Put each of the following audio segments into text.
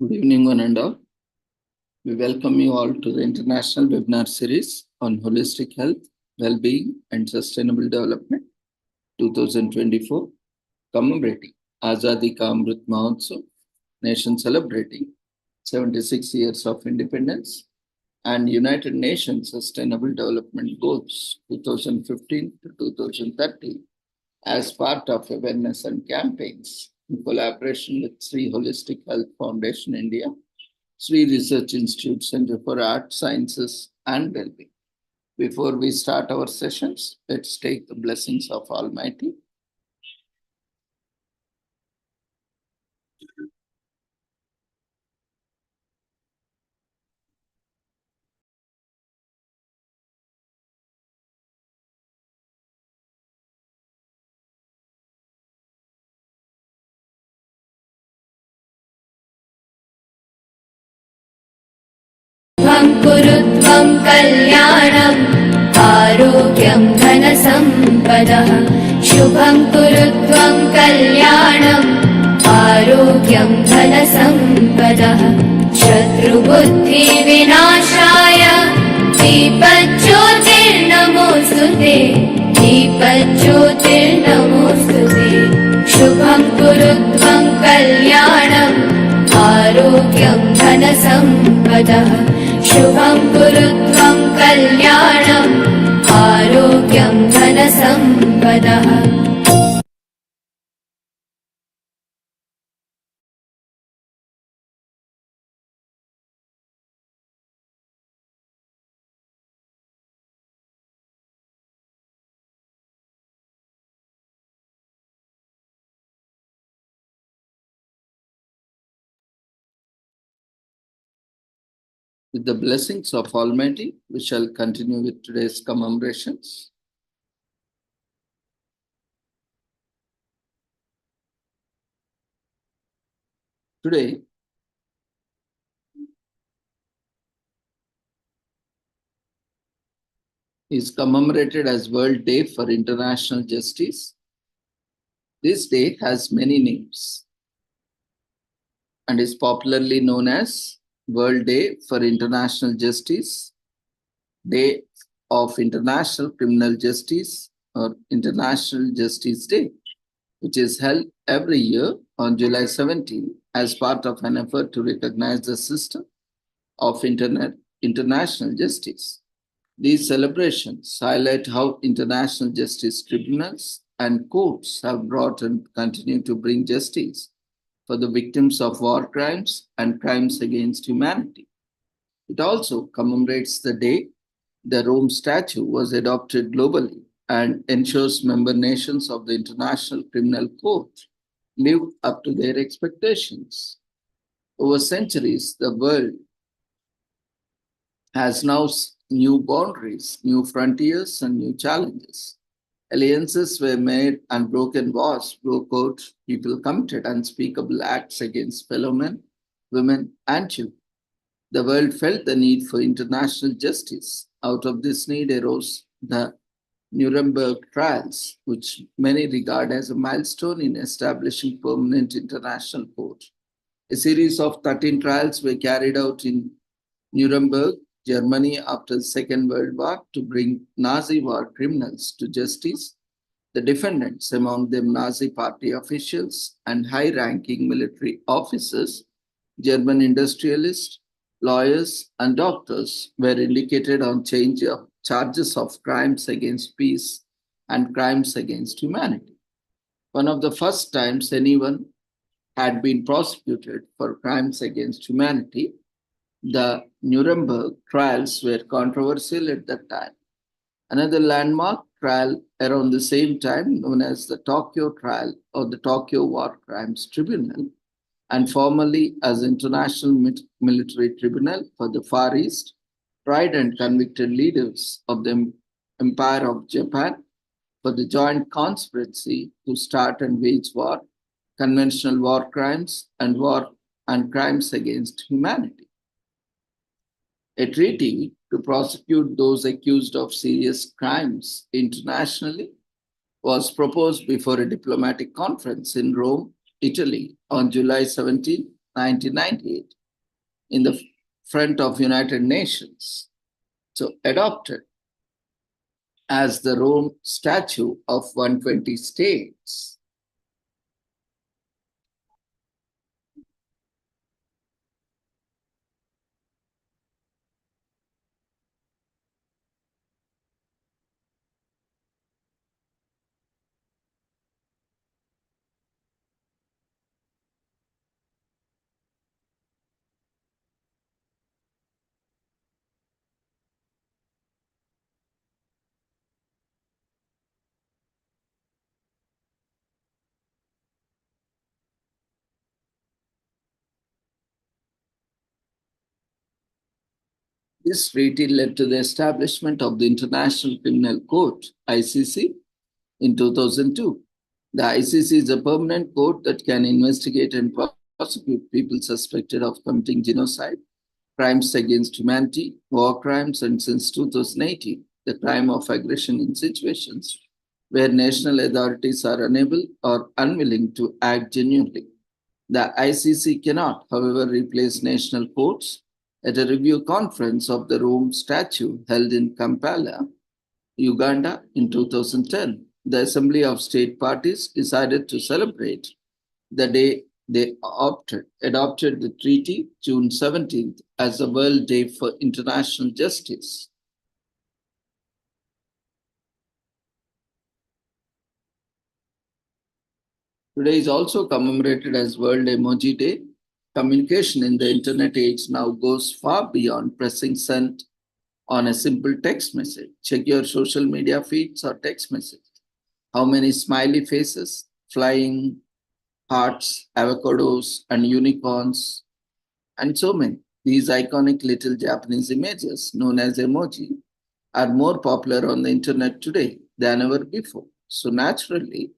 Good evening, one and all. We welcome you all to the International Webinar Series on Holistic Health, Well-being and Sustainable Development 2024, commemorating Azadi Ka Amrit Mahotsav, nation celebrating 76 years of independence, and United Nations Sustainable Development Goals 2015 to 2030 as part of awareness and campaigns in collaboration with Sri Holistic Health Foundation India, Sri Research Institute Center for Art, Sciences and Wellbeing. Before we start our sessions, let's take the blessings of Almighty. कुरुत्वं कल्याणम् आरोग्यं धनसम्पदः शुभं कुरुत्वं कल्याणम् आरोग्यं धनसम्पदः शत्रुबुद्धिविनाशाय दीपज्योतिर्नमोऽस्तुते दीपज्योतिर्नमोऽस्तुते शुभं कुरुत्वं कल्याणम् आरोग्यं धनसम्पदः शुभं कुरुत्वं कल्याणम् आरोग्यं धनसम्पदः With the blessings of Almighty, we shall continue with today's commemorations. Today is commemorated as World Day for International Justice. This day has many names and is popularly known as World Day for International Justice, Day of International Criminal Justice, or International Justice Day, which is held every year on July 17 as part of an effort to recognize the system of international justice. These celebrations highlight how international justice tribunals and courts have brought and continue to bring justice for the victims of war crimes and crimes against humanity. It also commemorates the day the Rome Statute was adopted globally and ensures member nations of the International Criminal Court live up to their expectations. Over centuries, the world has now new boundaries, new frontiers, and new challenges. Alliances were made and broken wars broke out. People committed unspeakable acts against fellow men, women, and children. The world felt the need for international justice. Out of this need arose the Nuremberg trials, which many regard as a milestone in establishing permanent international court. A series of 13 trials were carried out in Nuremberg, Germany after the Second World War to bring Nazi war criminals to justice. The defendants, among them Nazi party officials and high-ranking military officers, German industrialists, lawyers, and doctors, were indicated on charges of crimes against peace and crimes against humanity. One of the first times anyone had been prosecuted for crimes against humanity. The Nuremberg trials were controversial at that time. Another landmark trial around the same time, known as the Tokyo Trial or the Tokyo War Crimes Tribunal, and formerly as International Military Tribunal for the Far East, tried and convicted leaders of the Empire of Japan for the joint conspiracy to start and wage war, conventional war crimes, and crimes against humanity. A treaty to prosecute those accused of serious crimes internationally was proposed before a diplomatic conference in Rome, Italy on July 17, 1998 in the front of United Nations. So adopted as the Rome Statute of 120 states. This treaty led to the establishment of the International Criminal Court, ICC, in 2002. The ICC is a permanent court that can investigate and prosecute people suspected of committing genocide, crimes against humanity, war crimes, and since 2018, the crime of aggression in situations where national authorities are unable or unwilling to act genuinely. The ICC cannot, however, replace national courts. At a review conference of the Rome Statute held in Kampala, Uganda in 2010, the Assembly of State Parties decided to celebrate the day they adopted the treaty, June 17th, as the World Day for International Justice. Today is also commemorated as World Emoji Day. Communication in the internet age now goes far beyond pressing send on a simple text message. Check your social media feeds or text messages. How many smiley faces, flying hearts, avocados, and unicorns, and so many. These iconic little Japanese images, known as emoji, are more popular on the internet today than ever before. So naturally,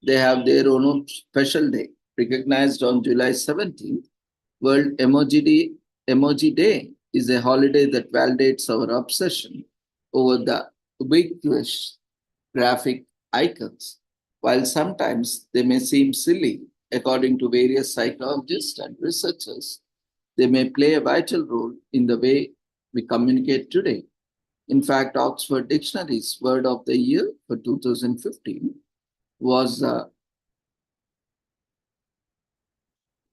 they have their own special day, recognized on July 17th. World Emoji Day is a holiday that validates our obsession over the ubiquitous graphic icons. While sometimes they may seem silly, according to various psychologists and researchers, they may play a vital role in the way we communicate today. In fact, Oxford Dictionary's word of the year for 2015 was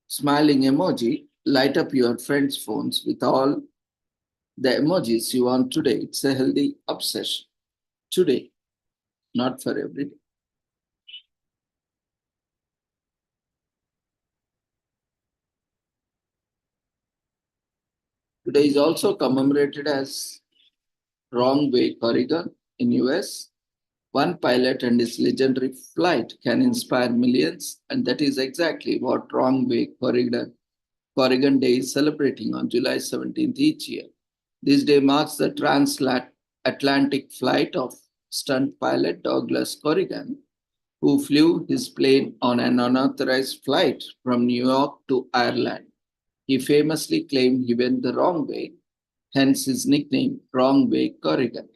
smiling emoji. Light up your friends' phones with all the emojis you want today. It's a healthy obsession. Today, not for every day. Today is also commemorated as Wrong Way Corrigan in US. One pilot and his legendary flight can inspire millions, and that is exactly what Wrong Way Corrigan Day is celebrating on July 17th each year. This day marks the transatlantic flight of stunt pilot Douglas Corrigan, who flew his plane on an unauthorized flight from New York to Ireland. He famously claimed he went the wrong way, hence his nickname, Wrong Way Corrigan.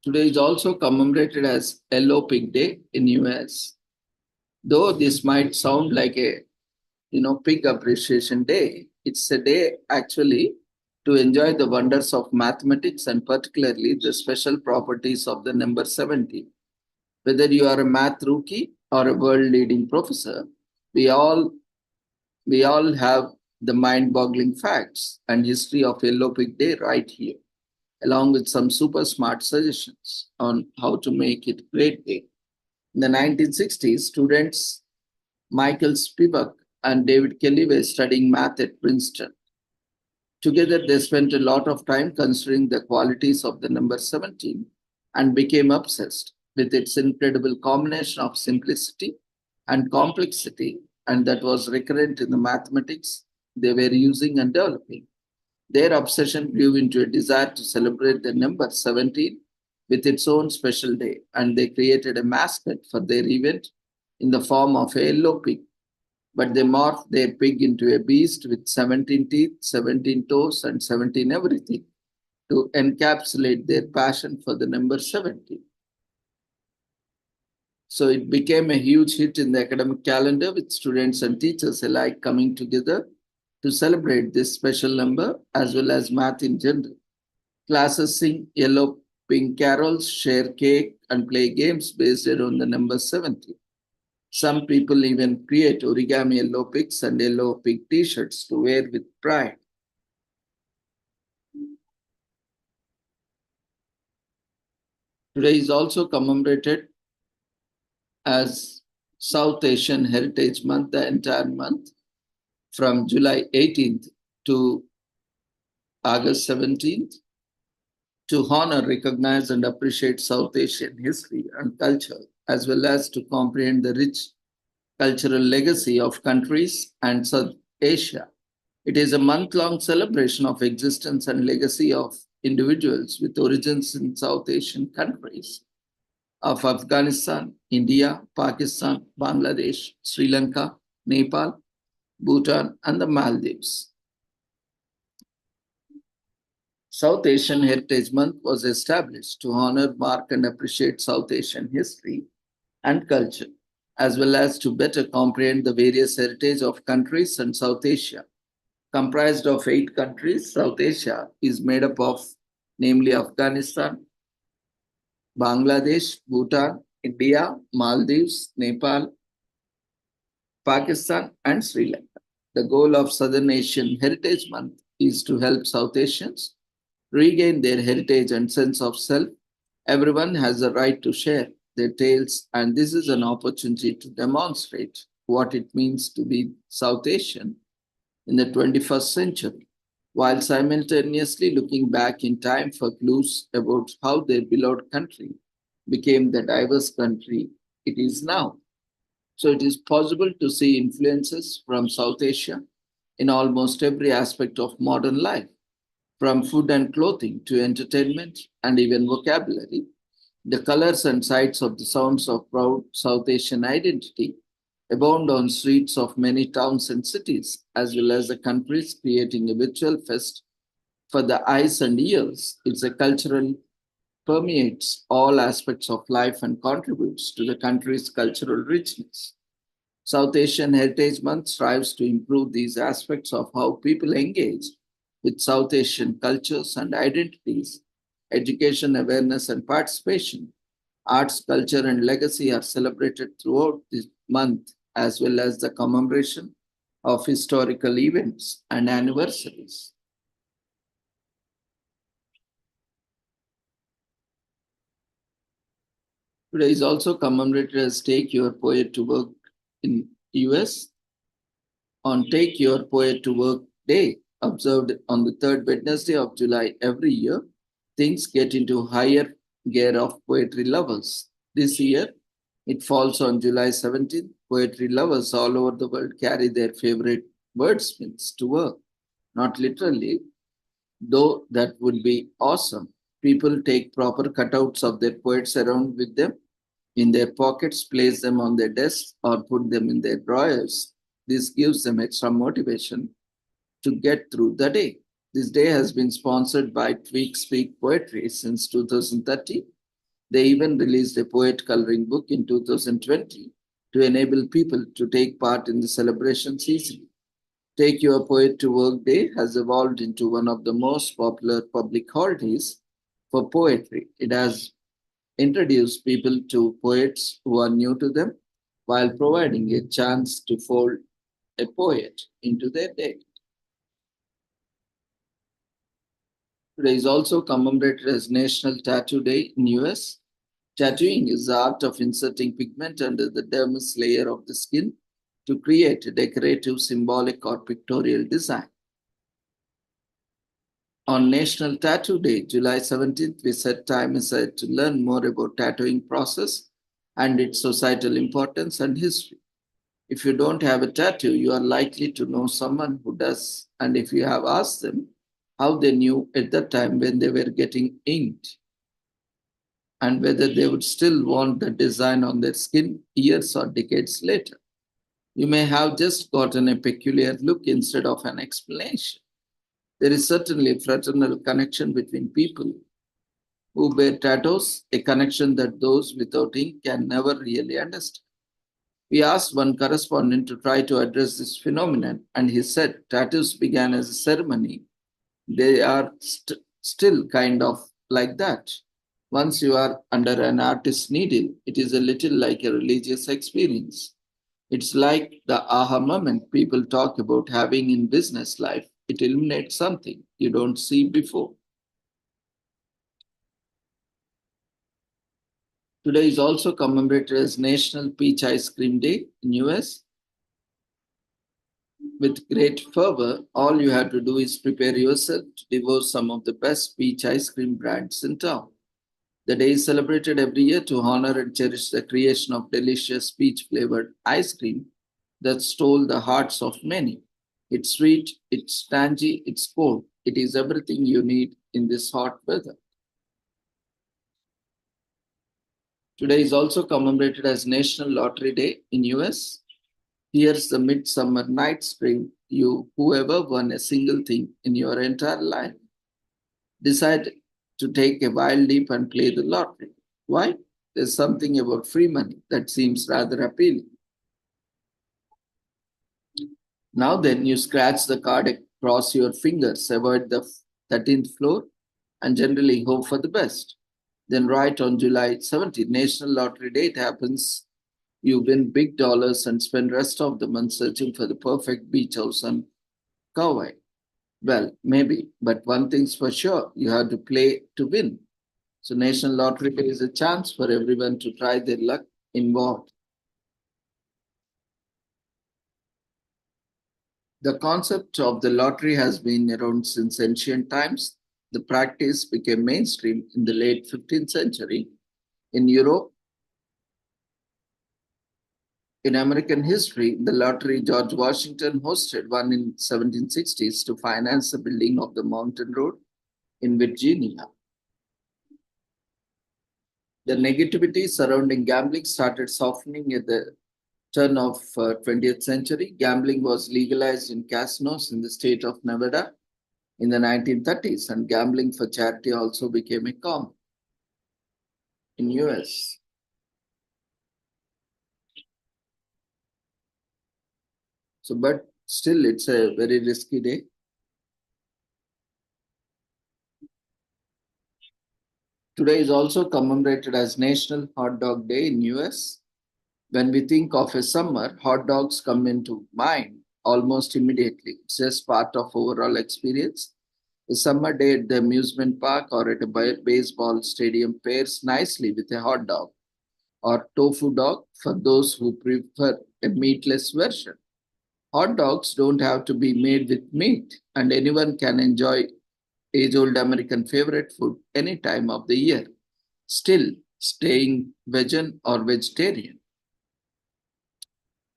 Today is also commemorated as Yellow Pig Day in US. Though this might sound like a pig appreciation day, it's a day actually to enjoy the wonders of mathematics and particularly the special properties of the number 17. Whether you are a math rookie or a world-leading professor, we all have the mind-boggling facts and history of Yellow Pig Day right here, along with some super smart suggestions on how to make it a great day. In the 1960s, students Michael Spivak and David Kelly were studying math at Princeton. Together, they spent a lot of time considering the qualities of the number 17 and became obsessed with its incredible combination of simplicity and complexity, and that was recurrent in the mathematics they were using and developing. Their obsession grew into a desire to celebrate the number 17 with its own special day, and they created a mascot for their event in the form of a yellow pig. But they morphed their pig into a beast with 17 teeth, 17 toes, and 17 everything to encapsulate their passion for the number 17. So it became a huge hit in the academic calendar, with students and teachers alike coming together to celebrate this special number as well as math in general. Classes sing yellow pink carols, share cake, and play games based around the number 70. Some people even create origami yellow pigs and yellow pig t shirts to wear with pride. Today is also commemorated as South Asian Heritage Month the entire month from July 18th to August 17th to honor, recognize, and appreciate South Asian history and culture, as well as to comprehend the rich cultural legacy of countries and South Asia. It is a month long celebration of existence and legacy of individuals with origins in South Asian countries of Afghanistan, India, Pakistan, Bangladesh, Sri Lanka, Nepal, Bhutan, and the Maldives. South Asian Heritage Month was established to honor, mark, and appreciate South Asian history and culture, as well as to better comprehend the various heritage of countries in South Asia. Comprised of 8 countries, South Asia is made up of namely Afghanistan, Bangladesh, Bhutan, India, Maldives, Nepal, Pakistan, and Sri Lanka. The goal of Southern Asian Heritage Month is to help South Asians regain their heritage and sense of self. Everyone has a right to share their tales, and this is an opportunity to demonstrate what it means to be South Asian in the 21st century, while simultaneously looking back in time for clues about how their beloved country became the diverse country it is now. So it is possible to see influences from South Asia in almost every aspect of modern life, from food and clothing to entertainment and even vocabulary. The colors and sights of the sounds of proud South Asian identity abound on streets of many towns and cities, as well as the countries, creating a virtual fest for the eyes and ears. It's a cultural permeates all aspects of life and contributes to the country's cultural richness. South Asian Heritage Month strives to improve these aspects of how people engage with South Asian cultures and identities. Education, awareness, and participation, arts, culture, and legacy are celebrated throughout this month, as well as the commemoration of historical events and anniversaries. Today is also commemorated as Take Your Poet to Work in US. On Take Your Poet to Work Day, observed on the third Wednesday of July every year, things get into higher gear of poetry lovers. This year, it falls on July 17th. Poetry lovers all over the world carry their favorite wordsmiths to work. Not literally, though that would be awesome. People take proper cutouts of their poets around with them in their pockets, place them on their desks, or put them in their drawers. This gives them extra motivation to get through the day. This day has been sponsored by Tweak Speak Poetry since 2030. They even released a poet coloring book in 2020 to enable people to take part in the celebrations easily. Take Your Poet to Work Day has evolved into one of the most popular public holidays for poetry. It has introduced people to poets who are new to them while providing a chance to fold a poet into their day. Today is also commemorated as National Tattoo Day in US. Tattooing is the art of inserting pigment under the dermis layer of the skin to create a decorative, symbolic, or pictorial design. On National Tattoo Day, July 17th, we set time aside to learn more about tattooing process and its societal importance and history. If you don't have a tattoo, you are likely to know someone who does. And if you have asked them how they knew at the time when they were getting inked and whether they would still want the design on their skin years or decades later, you may have just gotten a peculiar look instead of an explanation. There is certainly a fraternal connection between people who bear tattoos, a connection that those without ink can never really understand. We asked one correspondent to try to address this phenomenon, and he said tattoos began as a ceremony. They are still kind of like that. Once you are under an artist's needle, it is a little like a religious experience. It's like the aha moment people talk about having in business life. It illuminates something you don't see before. Today is also commemorated as National Peach Ice Cream Day in US. With great fervor, all you have to do is prepare yourself to devour some of the best peach ice cream brands in town. The day is celebrated every year to honor and cherish the creation of delicious peach flavored ice cream that stole the hearts of many. It's sweet, it's tangy, it's cold. It is everything you need in this hot weather. Today is also commemorated as National Lottery Day in US. Here's the midsummer night spring. You, whoever won a single thing in your entire life, decide to take a wild leap and play the lottery. Why? There's something about free money that seems rather appealing. Now then, you scratch the card across your fingers, avoid the 13th floor, and generally hope for the best. Then, right on July 17th, National Lottery Day, it happens. You win big dollars and spend rest of the month searching for the perfect beach house on Kauai. Well, maybe, but one thing's for sure, you have to play to win. So National Lottery Day is a chance for everyone to try their luck involved. The concept of the lottery has been around since ancient times. The practice became mainstream in the late 15th century. In Europe, in American history, the lottery George Washington hosted one in 1760s to finance the building of the Mountain Road in Virginia. The negativity surrounding gambling started softening at the turn of 20th century. Gambling was legalized in casinos in the state of Nevada in the 1930s, and gambling for charity also became a common in US. So, but still, it's a very risky day. Today is also commemorated as National Hot Dog Day in US. When we think of a summer, hot dogs come into mind almost immediately. It's just part of overall experience. A summer day at the amusement park or at a baseball stadium pairs nicely with a hot dog or tofu dog for those who prefer a meatless version. Hot dogs don't have to be made with meat, and anyone can enjoy age-old American favorite food any time of the year, still staying vegan or vegetarian.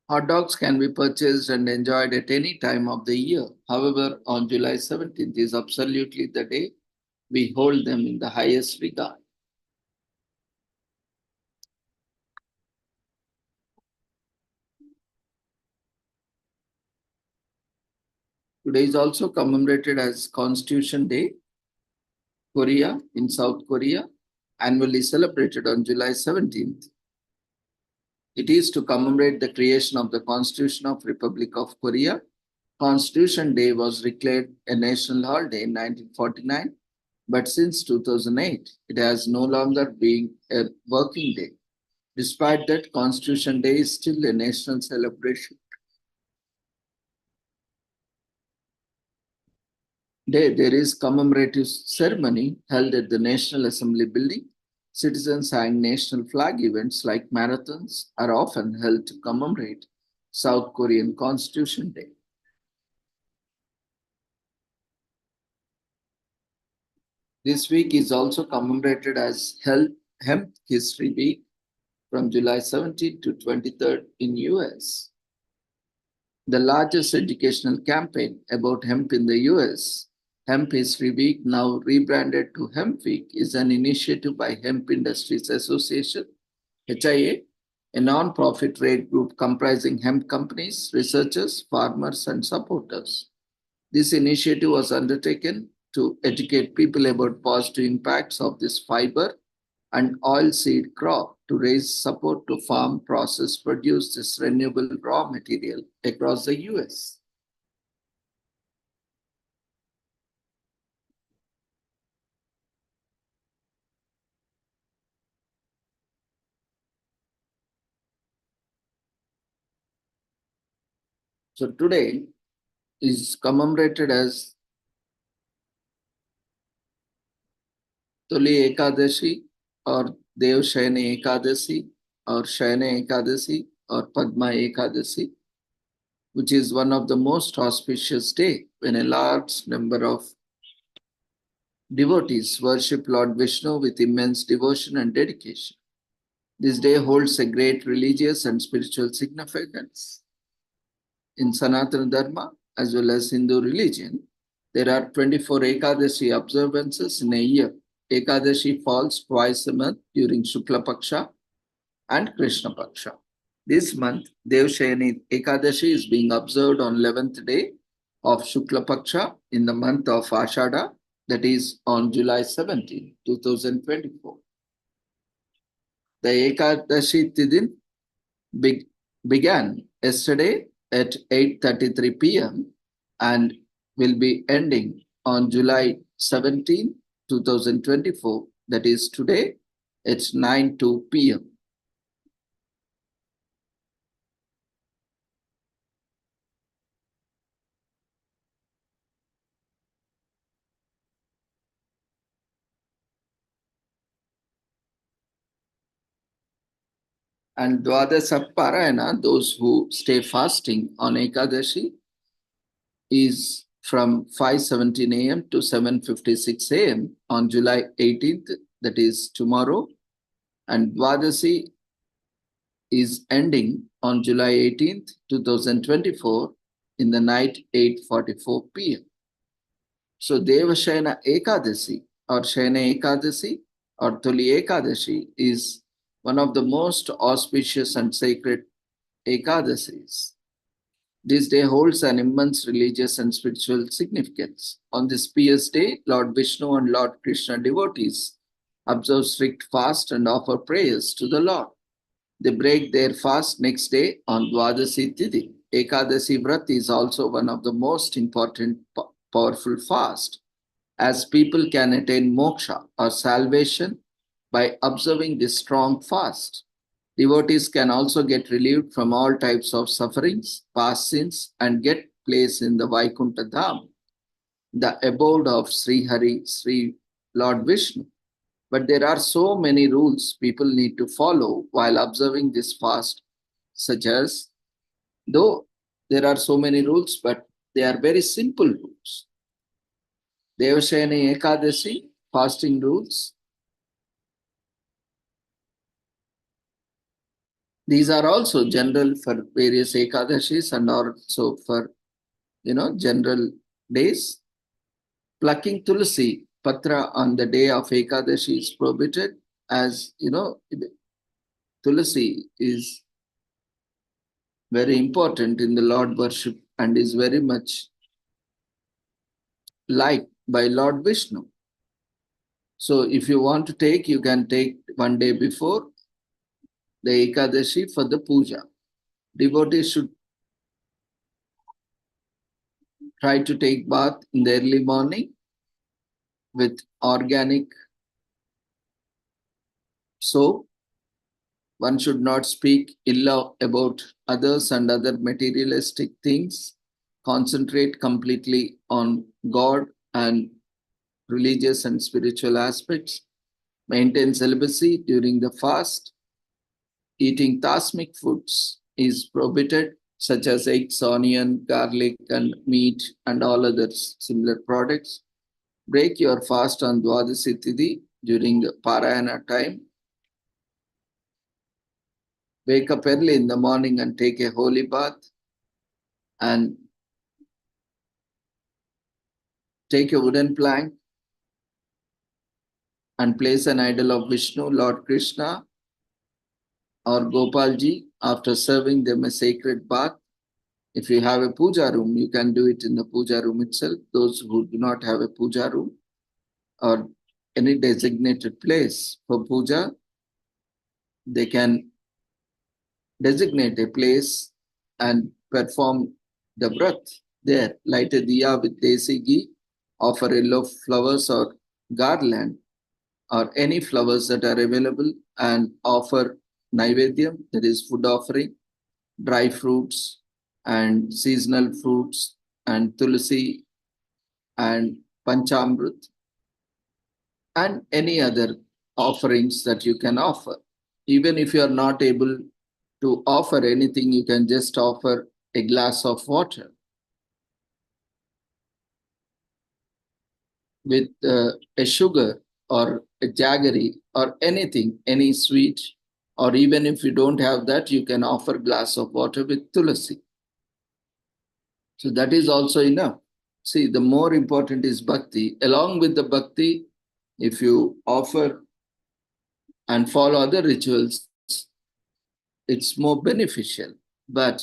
Hot dogs can be purchased and enjoyed at any time of the year. However, on July 17th is absolutely the day we hold them in the highest regard. Today is also commemorated as Constitution Day, Korea in South Korea, annually celebrated on July 17th. It is to commemorate the creation of the Constitution of Republic of Korea. Constitution Day was declared a national holiday in 1949, but since 2008, it has no longer been a working day. Despite that, Constitution Day is still a national celebration. There is commemorative ceremony held at the National Assembly building. Citizens hang national flag events like marathons are often held to commemorate South Korean Constitution Day. This week is also commemorated as Hemp History Week from July 17th to 23rd in US. The largest educational campaign about hemp in the US, Hemp History Week, now rebranded to Hemp Week, is an initiative by Hemp Industries Association, HIA, a non-profit trade group comprising hemp companies, researchers, farmers, and supporters. This initiative was undertaken to educate people about positive impacts of this fiber and oilseed crop to raise support to farm process produce this renewable raw material across the US. So today is commemorated as Tuli Ekadashi or Dev Shayana Ekadasi or Shayana Ekadasi or Padma Ekadasi, which is one of the most auspicious day when a large number of devotees worship Lord Vishnu with immense devotion and dedication. This day holds a great religious and spiritual significance. In Sanatana Dharma, as well as Hindu religion, there are 24 Ekadashi observances in a year. Ekadashi falls twice a month during Shukla Paksha and Krishna Paksha. This month, Devshayani Ekadashi is being observed on 11th day of Shukla Paksha in the month of Ashada, that is on July 17, 2024. The Ekadashi Tidin began yesterday at 8:33 p.m. and will be ending on July 17, 2024, that is today, it's 9:02 p.m. And Dwadasa Parayana, those who stay fasting on Ekadashi, is from 5:17 a.m. to 7:56 a.m. on July 18th, that is tomorrow. And Dwadasi is ending on July 18th, 2024 in the night 8:44 p.m. So Devashayana Ekadasi or Shayana Ekadasi or Tuli Ekadashi is one of the most auspicious and sacred Ekadasis. This day holds an immense religious and spiritual significance. On this pious day, Lord Vishnu and Lord Krishna devotees observe strict fast and offer prayers to the Lord. They break their fast next day on Dwadasi Tithi. Ekadasi Vrat is also one of the most important powerful fast, as people can attain moksha or salvation by observing this strong fast. Devotees can also get relieved from all types of sufferings, past sins, and get place in the Vaikuntha Dham, the abode of Sri Hari, Sri Lord Vishnu. But there are so many rules people need to follow while observing this fast, such as, though there are so many rules, but they are very simple rules. Devashayani Ekadasi, fasting rules. These are also general for various Ekadashis and also for, general days. Plucking Tulsi Patra on the day of Ekadashi is prohibited, as Tulsi is very important in the Lord worship and is very much liked by Lord Vishnu. So if you want to take, you can take one day before the Ekadashi for the puja. Devotees should try to take bath in the early morning with organic soap. One should not speak ill about others and other materialistic things. Concentrate completely on God and religious and spiritual aspects. Maintain celibacy during the fast. Eating tasmic foods is prohibited, such as eggs, onion, garlic, and meat, and all other similar products. Break your fast on Dwadasi Tithi during the Parayana time. Wake up early in the morning and take a holy bath and take a wooden plank and place an idol of Vishnu, Lord Krishna, or Gopalji after serving them a sacred bath If you have a puja room, you can do it in the puja room itself. Those who do not have a puja room or any designated place for puja, they can designate a place and perform the vrat there. Light a diya with desi ghee, offer yellow flowers or garland or any flowers that are available, and offer naivedyam, that is food offering, dry fruits and seasonal fruits and tulsi and panchamrit and any other offerings that you can offer. Even if you are not able to offer anything, you can just offer a glass of water with a sugar or a jaggery or anything, any sweet, or even if you don't have that, you can offer glass of water with tulsi. So that is also enough. See, the more important is bhakti. Along with the bhakti, if you offer and follow other rituals, it's more beneficial. But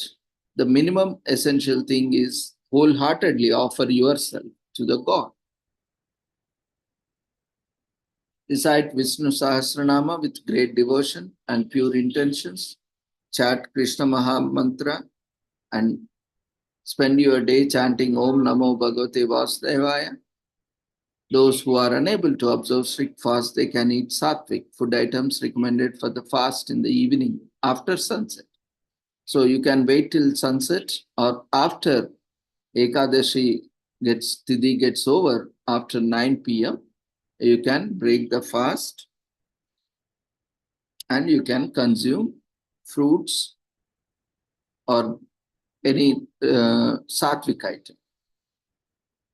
the minimum essential thing is wholeheartedly offer yourself to the God. Recite Vishnu Sahasranama with great devotion and pure intentions. Chant Krishna Maha Mantra and spend your day chanting Om Namo Bhagavate Vasudevaya. Those who are unable to observe strict fast, they can eat sattvic food items recommended for the fast in the evening after sunset. So you can wait till sunset or after Ekadashi Tithi gets over, after 9 p.m. You can break the fast and you can consume fruits or any sattvic item.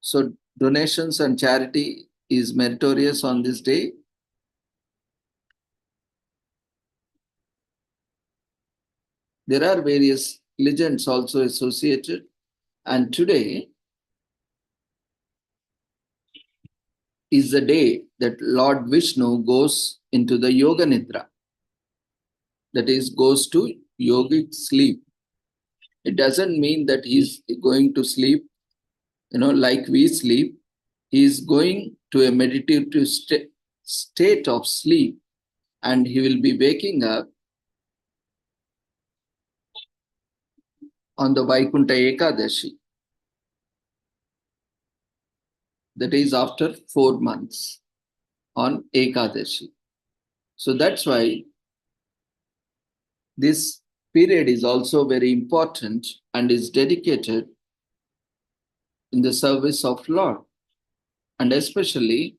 So donations and charity is meritorious on this day. There are various legends also associated, and today is the day that Lord Vishnu goes into the Yoga Nidra, that is, goes to yogic sleep. It doesn't mean that he's going to sleep, like we sleep. He is going to a meditative state of sleep, and he will be waking up on the Vaikuntha Ekadashi. That is after 4 months on Ekadashi. So that's why this period is also very important and is dedicated in the service of Lord. And especially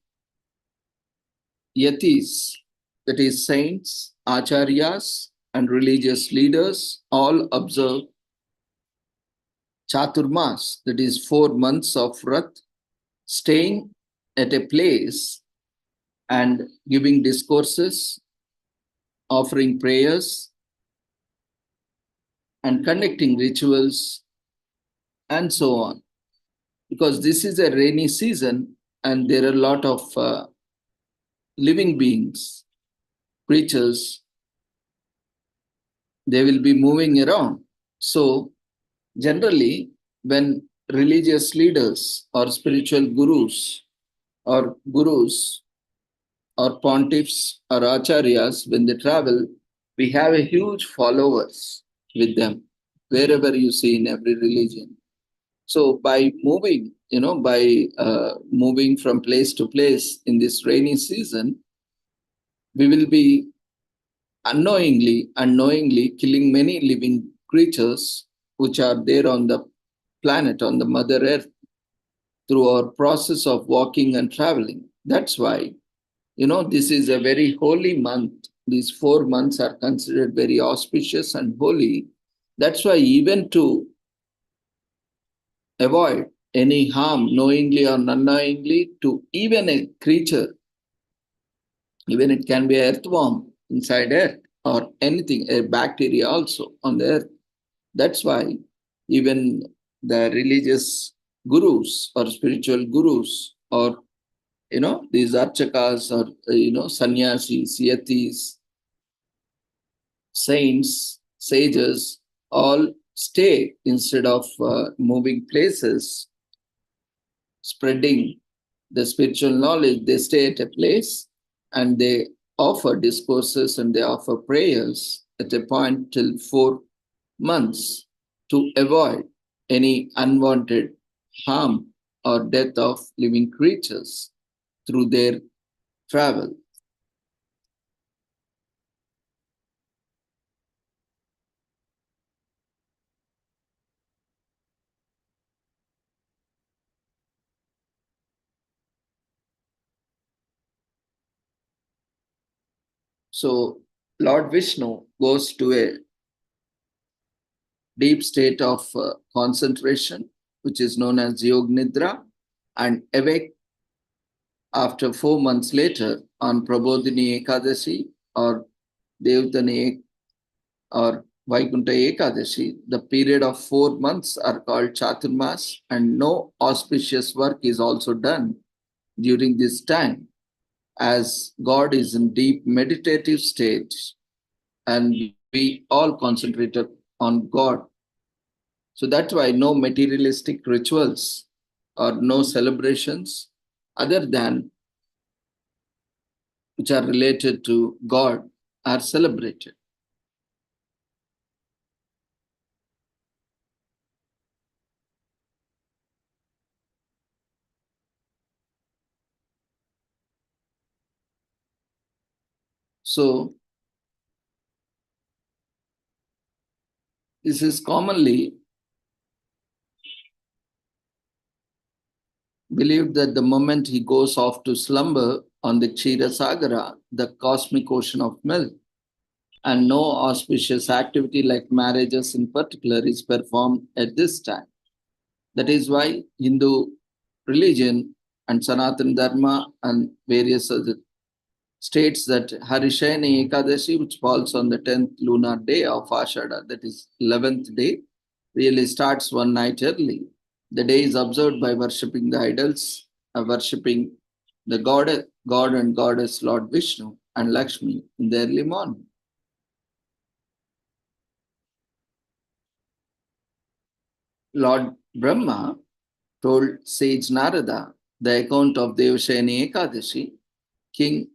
yatis, that is saints, acharyas, and religious leaders all observe Chaturmas, that is 4 months of Vrat, staying at a place and giving discourses, offering prayers, and conducting rituals, and so on. Because this is a rainy season and there are a lot of living beings, creatures, they will be moving around. So generally, when religious leaders or spiritual gurus or pontiffs or acharyas, when they travel, we have a huge followers with them, wherever you see in every religion. So by moving, moving from place to place in this rainy season, we will be unknowingly killing many living creatures which are there on the planet, on the Mother Earth, through our process of walking and traveling. That's why, this is a very holy month. These 4 months are considered very auspicious and holy. That's why even to avoid any harm, knowingly or unknowingly, to even a creature, even it can be an earthworm inside earth or anything, a bacteria also on the earth. That's why even the religious gurus or spiritual gurus or these archakas or sannyasis, yatis, saints, sages, all stay instead of moving places, spreading the spiritual knowledge. They stay at a place and they offer discourses and they offer prayers at a point till 4 months to avoid any unwanted harm or death of living creatures through their travel. So Lord Vishnu goes to a deep state of concentration, which is known as Yog Nidra, and awake after 4 months later on Prabodhini Ekadashi or Devdani or Vaikuntha Ekadashi. The period of 4 months are called Chaturmas, and no auspicious work is also done during this time, as God is in deep meditative state and we all concentrated on God. So that's why no materialistic rituals or no celebrations other than which are related to God are celebrated. So this is commonly believed that the moment he goes off to slumber on the Kshira Sagara, the cosmic ocean of milk, and no auspicious activity like marriages in particular is performed at this time. That is why Hindu religion and Sanatana Dharma and various other states that Harishayani Ekadashi, which falls on the 10th lunar day of Ashada, that is 11th day, really starts one night early. The day is observed by worshipping the idols, worshipping the God and Goddess Lord Vishnu and Lakshmi in the early morning. Lord Brahma told sage Narada the account of Devashayani Ekadashi. King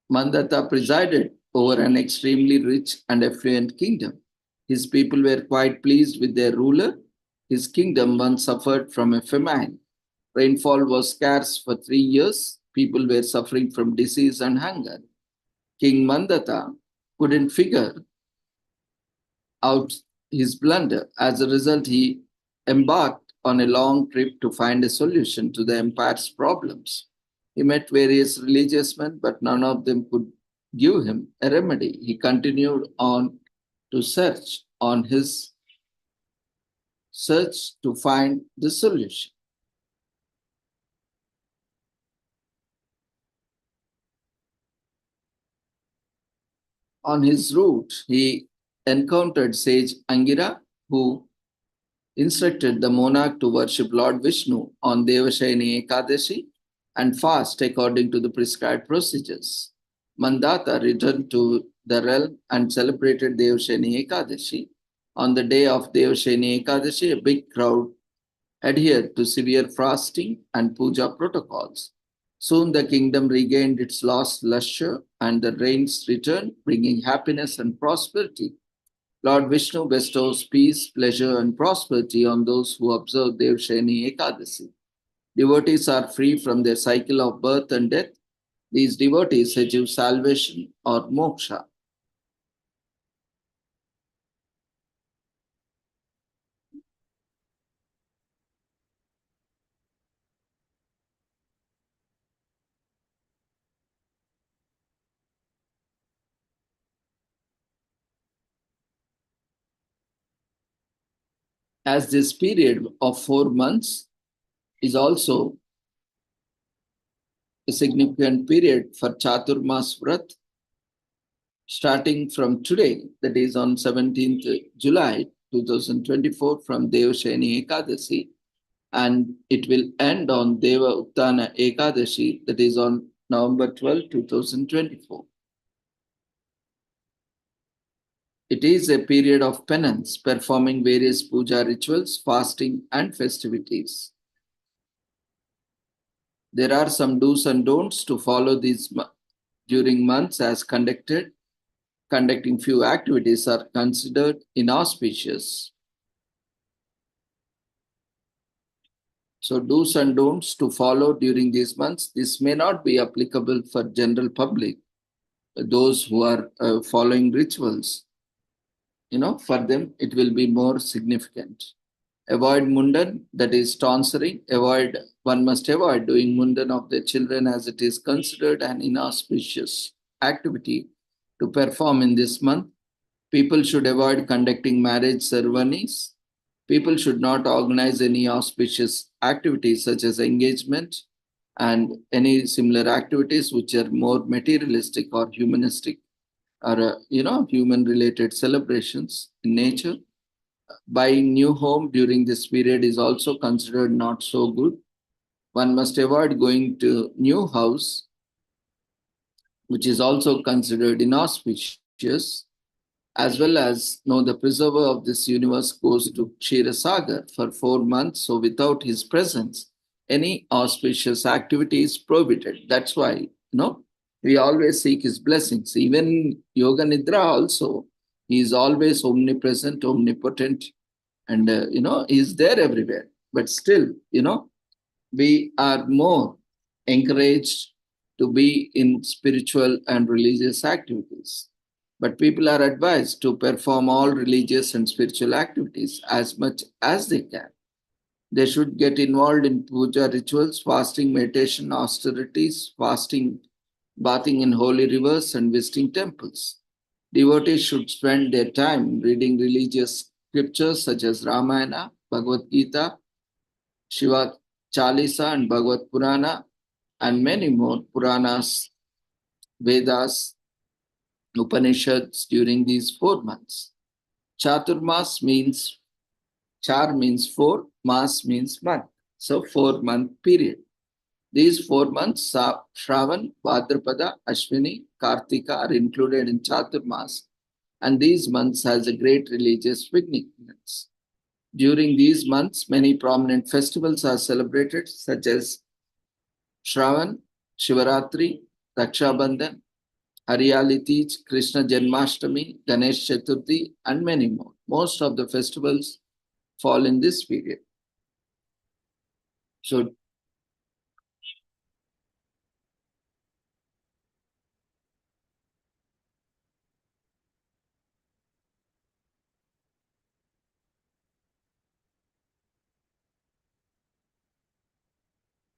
Mandata presided over an extremely rich and affluent kingdom. His people were quite pleased with their ruler. His kingdom once suffered from a famine. Rainfall was scarce for 3 years. People were suffering from disease and hunger. King Mandata couldn't figure out his blunder. As a result, he embarked on a long trip to find a solution to the empire's problems. He met various religious men, but none of them could give him a remedy. He continued on to search to find the solution. On his route, he encountered sage Angira, who instructed the monarch to worship Lord Vishnu on Devashayani Ekadashi and fast according to the prescribed procedures. Mandata returned to the realm and celebrated Devashayani Ekadashi. On the day of Devashayani Ekadashi, a big crowd adhered to severe fasting and puja protocols. Soon the kingdom regained its lost luster and the rains returned, bringing happiness and prosperity. Lord Vishnu bestows peace, pleasure, and prosperity on those who observe Devashayani Ekadasi. Devotees are free from their cycle of birth and death. These devotees achieve salvation or moksha. As this period of 4 months is also a significant period for Chaturmas Vrat, starting from today, that is on 17th July 2024 from Devashayani Ekadasi, and it will end on Deva Uttana Ekadashi, that is on November 12, 2024. It is a period of penance, performing various puja rituals, fasting, and festivities. There are some do's and don'ts to follow these during months as conducting few activities are considered inauspicious. So do's and don'ts to follow during these months. This may not be applicable for general public, those who are following rituals. For them it will be more significant. Avoid mundan, that is tonsuring. One must avoid doing mundan of their children as it is considered an inauspicious activity to perform in this month. People should avoid conducting marriage ceremonies. People should not organize any auspicious activities such as engagement and any similar activities which are more materialistic or humanistic or human related celebrations in nature. Buying new home during this period is also considered not so good. One must avoid going to new house, which is also considered inauspicious, as well as the preserver of this universe goes to Kshetrasagar for 4 months. So without his presence, any auspicious activity is prohibited. That's why, we always seek his blessings. Even Yoga Nidra also, he is always omnipresent, omnipotent, and he's there everywhere. But still, we are more encouraged to be in spiritual and religious activities. But people are advised to perform all religious and spiritual activities as much as they can. They should get involved in puja rituals, fasting, meditation, austerities, fasting, bathing in holy rivers, and visiting temples. Devotees should spend their time reading religious scriptures such as Ramayana, Bhagavad Gita, Shiva Chalisa, and Bhagavad Purana, and many more Puranas, Vedas, Upanishads during these 4 months. Chaturmas means, char means 4, mas means month. So 4 month period. These 4 months, Shravan, Bhadrapada, Ashwini, Kartika are included in Chaturmas, and these months has a great religious significance. During these months, many prominent festivals are celebrated, such as Shravan, Shivaratri, Raksha Bandhan, Hariyali Teej, Krishna Janmashtami, Ganesh Chaturthi, and many more. Most of the festivals fall in this period. So,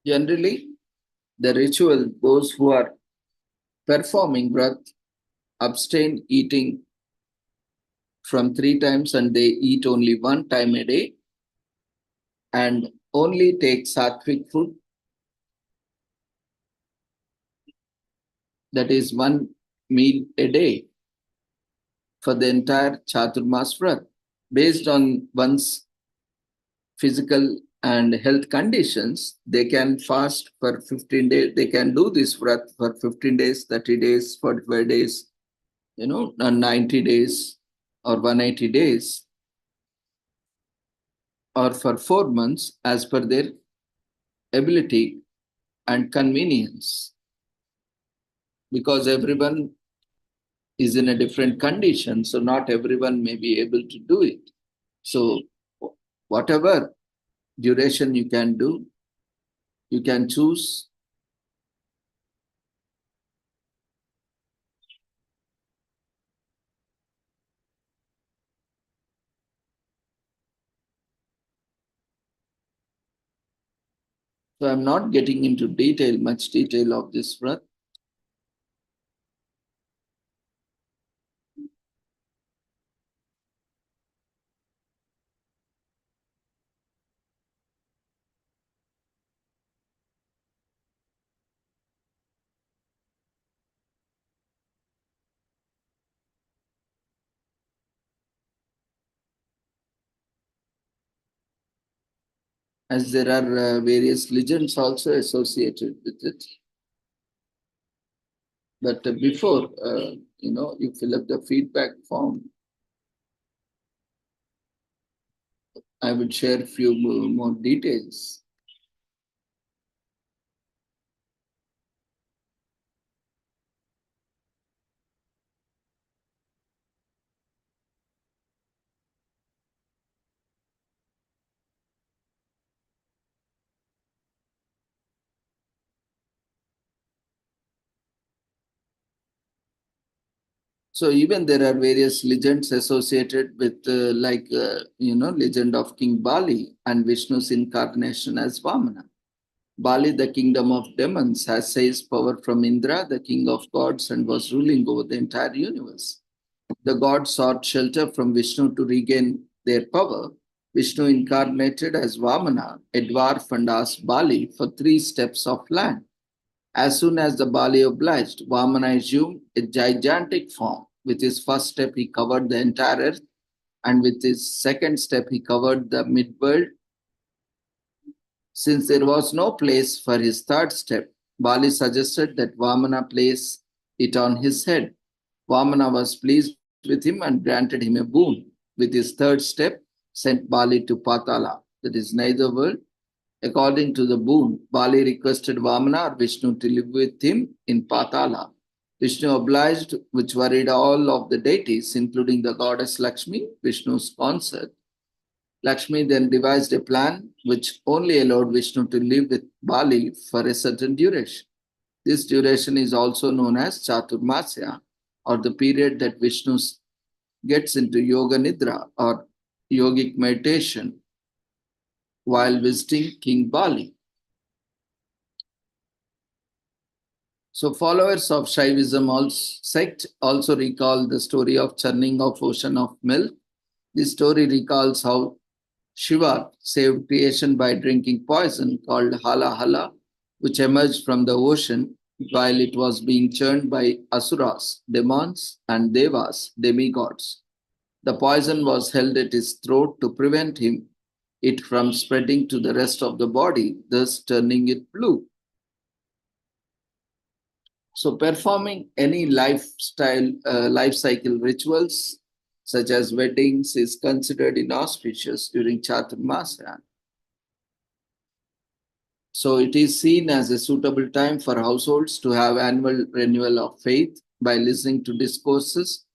generally, the ritual, those who are performing Vrat abstain eating from 3 times and they eat only 1 time a day and only take sattvic food, that is 1 meal a day for the entire Chaturmas Vrat. Based on one's physical and health conditions, they can fast for 15 days. They can do this Vrat for 15 days, 30 days, 45 days, 90 days or 180 days, or for 4 months as per their ability and convenience. Because everyone is in a different condition, so not everyone may be able to do it. So whatever duration you can do, you can choose. So I'm not getting into much detail of this Vrat. As there are various legends also associated with it. But before, you fill up the feedback form, I will share a few more details. So even there are various legends associated with, legend of King Bali and Vishnu's incarnation as Vamana. Bali, the kingdom of demons, has seized power from Indra, the king of gods, and was ruling over the entire universe. The gods sought shelter from Vishnu to regain their power. Vishnu incarnated as Vamana, a dwarf, and asked Bali for 3 steps of land. As soon as the Bali obliged, Vamana assumed a gigantic form. With his first step, he covered the entire earth, and with his second step, he covered the mid-world. Since there was no place for his third step, Bali suggested that Vamana place it on his head. Vamana was pleased with him and granted him a boon. With his third step, sent Bali to Patala, that is neither world. According to the boon, Bali requested Vamana or Vishnu to live with him in Patala. Vishnu obliged, which worried all of the deities, including the goddess Lakshmi, Vishnu's consort. Lakshmi then devised a plan which only allowed Vishnu to live with Bali for a certain duration. This duration is also known as Chaturmasya, or the period that Vishnu gets into Yoga Nidra or yogic meditation while visiting King Bali. So followers of Shaivism sect also recall the story of churning of ocean of milk. This story recalls how Shiva saved creation by drinking poison called Hala Hala, which emerged from the ocean while it was being churned by Asuras, demons, and Devas, demigods. The poison was held at his throat to prevent it from spreading to the rest of the body, thus turning it blue. So performing any life cycle rituals such as weddings is considered inauspicious during Chaturmasya. So it is seen as a suitable time for households to have annual renewal of faith by listening to discourses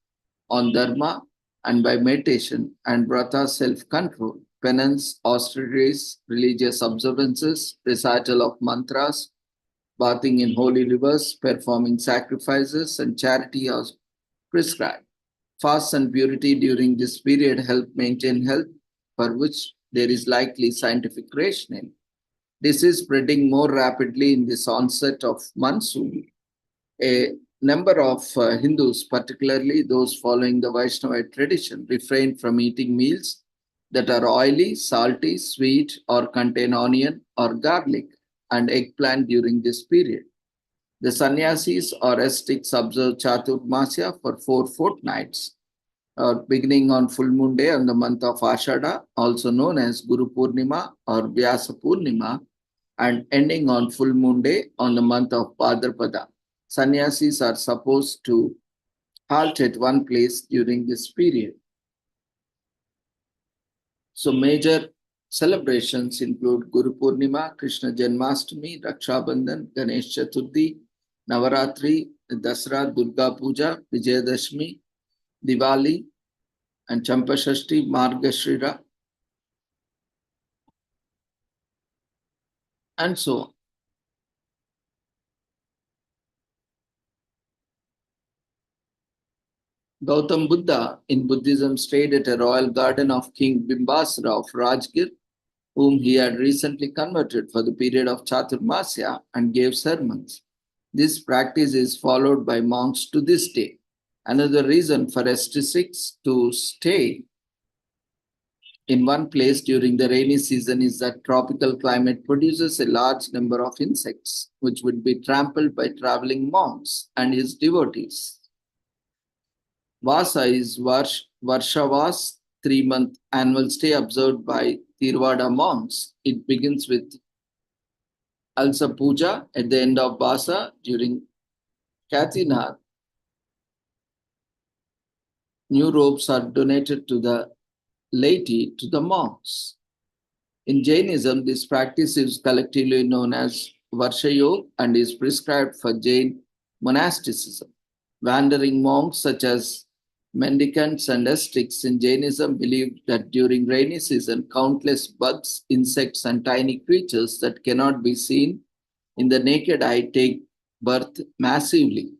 on dharma and by meditation and vrata self-control, penance, austerities, religious observances, recital of mantras, bathing in holy rivers, performing sacrifices, and charity are prescribed. Fast and purity during this period help maintain health, for which there is likely scientific rationale. This is spreading more rapidly in this onset of monsoon. A number of Hindus, particularly those following the Vaishnava tradition, refrain from eating meals that are oily, salty, sweet, or contain onion or garlic and eggplant during this period. The sannyasis or ascetics observe Chaturmasya for 4 fortnights, beginning on full moon day on the month of Ashada, also known as Guru Purnima or Vyasa Purnima, and ending on full moon day on the month of Bhadrapada. Sannyasis are supposed to halt at one place during this period. So major celebrations include Guru Purnima, Krishna Janmashtami, Raksha Bandhan, Ganesh Chaturthi, Navaratri, Dasra, Durga Puja, Vijayadashmi, Diwali, and Champashashti, Margashira, and so on. Gautam Buddha in Buddhism stayed at a royal garden of King Bimbasara of Rajgir, whom he had recently converted for the period of Chaturmasya, and gave sermons. This practice is followed by monks to this day. Another reason for ascetics to stay in one place during the rainy season is that tropical climate produces a large number of insects, which would be trampled by traveling monks and his devotees. Vasa is Varshavas, 3-month annual stay observed by Tirvada monks. It begins with Alsa Puja at the end of Vasa during Kathinath. New robes are donated to the laity to the monks. In Jainism, this practice is collectively known as Varshayog and is prescribed for Jain monasticism. Wandering monks such as mendicants and ascetics in Jainism believed that during rainy season, countless bugs, insects, and tiny creatures that cannot be seen in the naked eye take birth massively.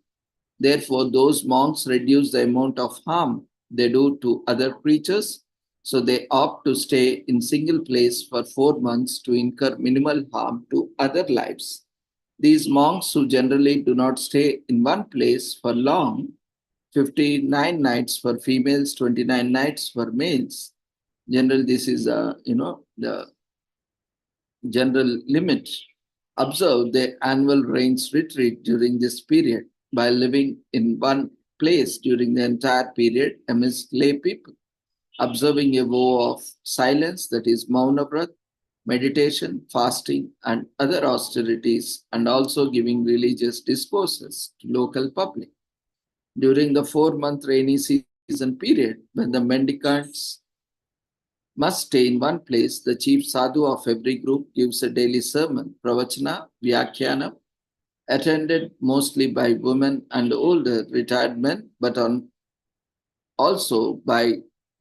Therefore, those monks reduce the amount of harm they do to other creatures, so they opt to stay in single place for 4 months to incur minimal harm to other lives. These monks who generally do not stay in one place for long, 59 nights for females, 29 nights for males. Generally, this is the general limit. Observe the annual rains retreat during this period by living in one place during the entire period amidst lay people, observing a vow of silence, that is Mauna Vrat, meditation, fasting, and other austerities, and also giving religious discourses to local public. During the 4 month rainy season period, when the mendicants must stay in one place, the chief sadhu of every group gives a daily sermon, pravachana, vyakhyana, attended mostly by women and older retired men, but also by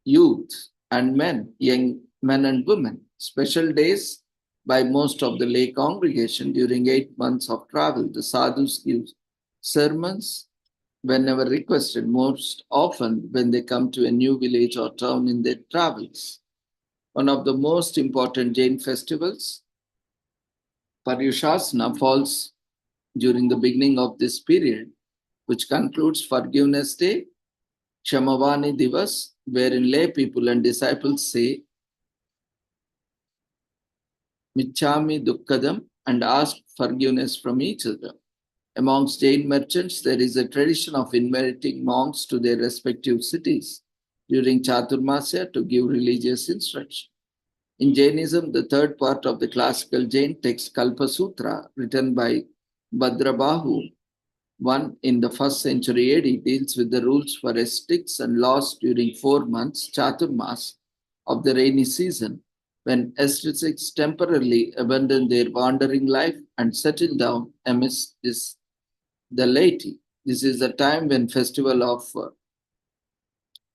youth and men, young men and women. Special days by most of the lay congregation during 8 months of travel. The sadhus give sermons whenever requested, most often when they come to a new village or town in their travels. One of the most important Jain festivals, Paryushasana, falls during the beginning of this period, which concludes Forgiveness Day, Kshamavani Divas, wherein lay people and disciples say Michami Dukkadam and ask forgiveness from each other. Amongst Jain merchants, there is a tradition of inviting monks to their respective cities during Chaturmasya to give religious instruction. In Jainism, the third part of the classical Jain text Kalpa Sutra, written by Bhadrabahu, one in the 1st century AD, deals with the rules for ascetics and laws during 4 months, Chaturmas, of the rainy season, when ascetics temporarily abandon their wandering life and settle down amidst the laity. This is the time when festival of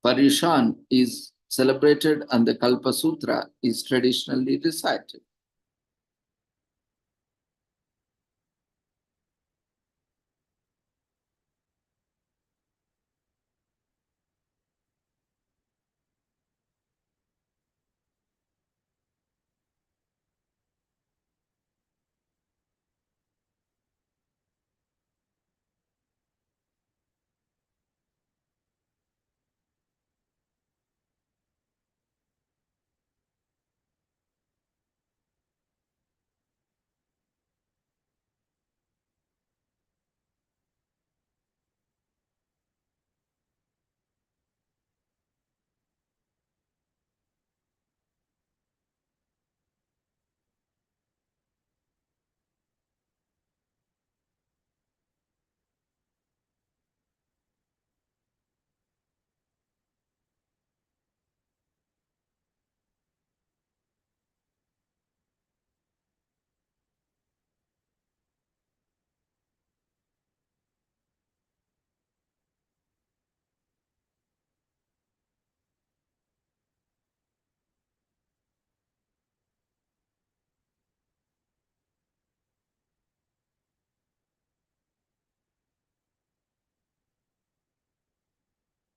Paryushan is celebrated and the Kalpa Sutra is traditionally recited.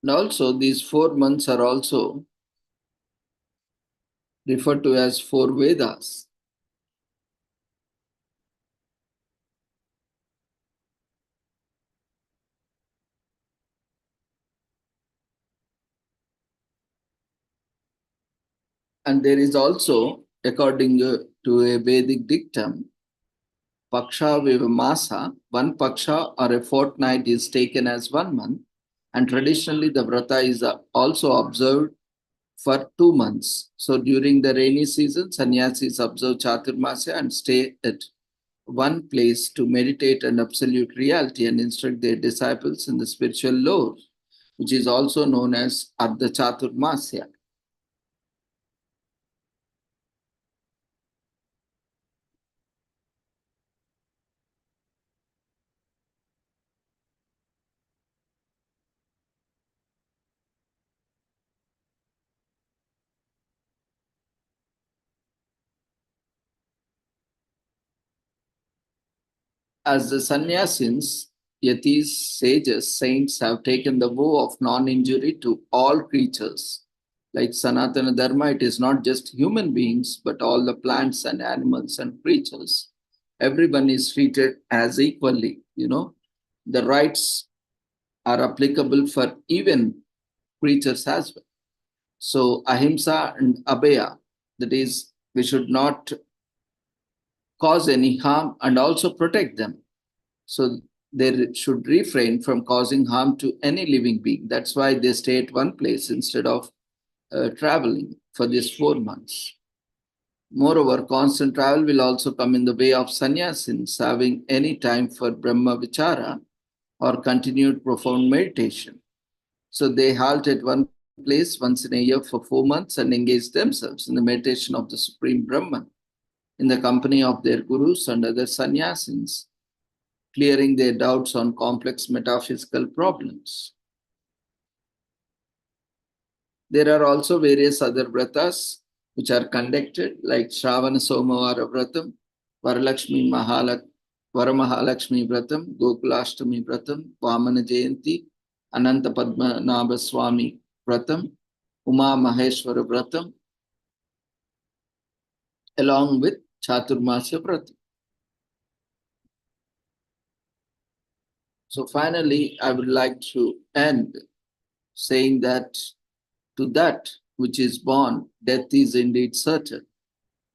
And also, these 4 months are also referred to as 4 Vedas. And there is also, according to a Vedic dictum, Paksha Vivamasa, one Paksha or a fortnight is taken as 1 month, and traditionally the Vrata is also observed for 2 months. So during the rainy season, sannyasis observe Chaturmasya and stay at one place to meditate on absolute reality and instruct their disciples in the spiritual lore, which is also known as Ardha Chaturmasya. As the sannyasins, yatis, sages, saints have taken the vow of non-injury to all creatures. Like Sanatana Dharma, it is not just human beings, but all the plants and animals and creatures. Everyone is treated as equally, The rights are applicable for even creatures as well. So ahimsa and abhaya, that is, we should not cause any harm and also protect them. So they should refrain from causing harm to any living being. That's why they stay at one place instead of traveling for these 4 months. Moreover, constant travel will also come in the way of sannyasins having any time for Brahma Vichara or continued profound meditation. So they halt at one place once in a year for 4 months and engage themselves in the meditation of the Supreme Brahman in the company of their gurus and other sannyasins, clearing their doubts on complex metaphysical problems. There are also various other vratas which are conducted, like Shravana Somavara Vratam, Varalakshmi Varamahalakshmi Vratam, Gokulashtami Vratam, Vamana Jayanti, Ananta Padmanabha Swami Vratam, Uma Maheshwara Vratam, along with Chaturmasya Vratam. So finally, I would like to end saying that to that which is born, death is indeed certain,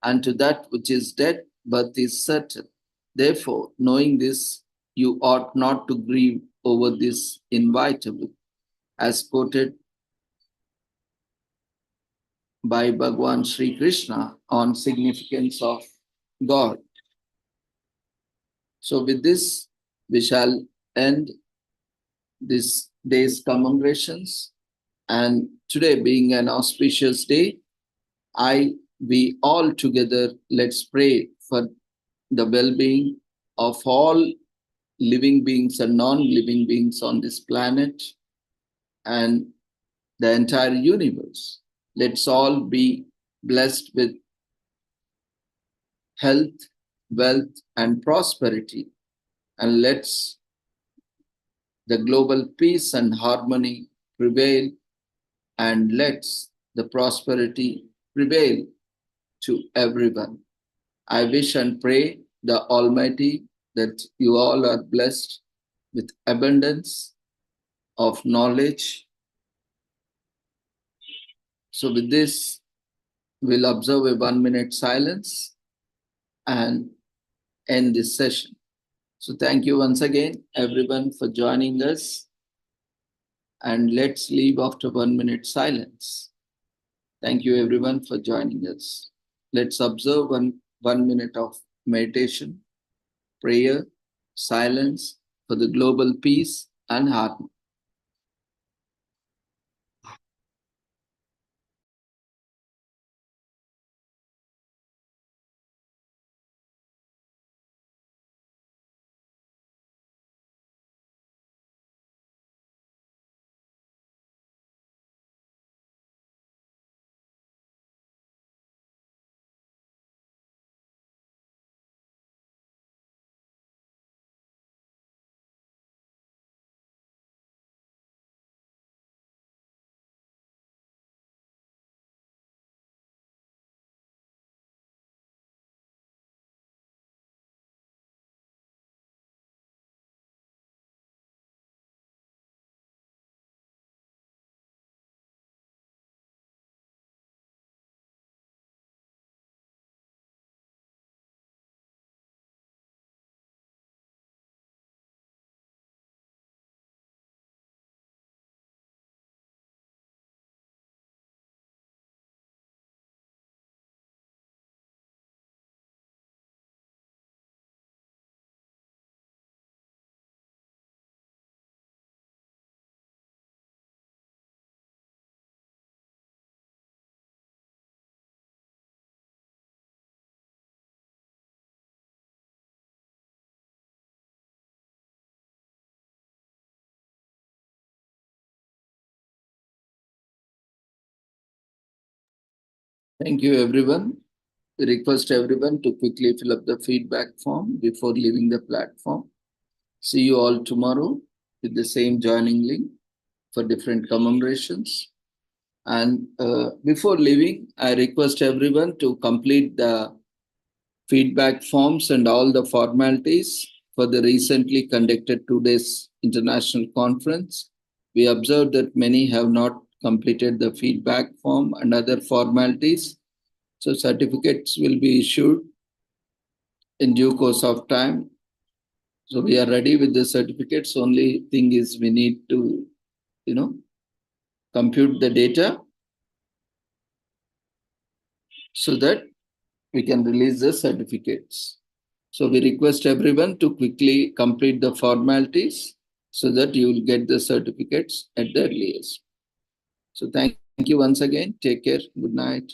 and to that which is dead, birth is certain. Therefore, knowing this, you ought not to grieve over this inevitable, as quoted by Bhagwan Sri Krishna on significance of God. So with this, we shall end this day's commemorations. And today being an auspicious day, we all together, let's pray for the well-being of all living beings and non-living beings on this planet and the entire universe. Let's all be blessed with health, wealth, and prosperity. And let's the global peace and harmony prevail, and let's the prosperity prevail to everyone. I wish and pray the Almighty that you all are blessed with abundance of knowledge. So with this, we'll observe a 1 minute silence and end this session. So thank you once again, everyone, for joining us. And let's leave after 1 minute silence. Thank you, everyone, for joining us. Let's observe one minute of meditation, prayer, silence for the global peace and harmony. Thank you, everyone. We request everyone to quickly fill up the feedback form before leaving the platform. See you all tomorrow with the same joining link for different commemorations. And before leaving, I request everyone to complete the feedback forms and all the formalities for the recently conducted 2 days international conference. We observed that many have not completed the feedback form and other formalities. So certificates will be issued in due course of time. So we are ready with the certificates. Only thing is we need to, compute the data so that we can release the certificates. So we request everyone to quickly complete the formalities so that you will get the certificates at the earliest. So thank you once again. Take care. Good night.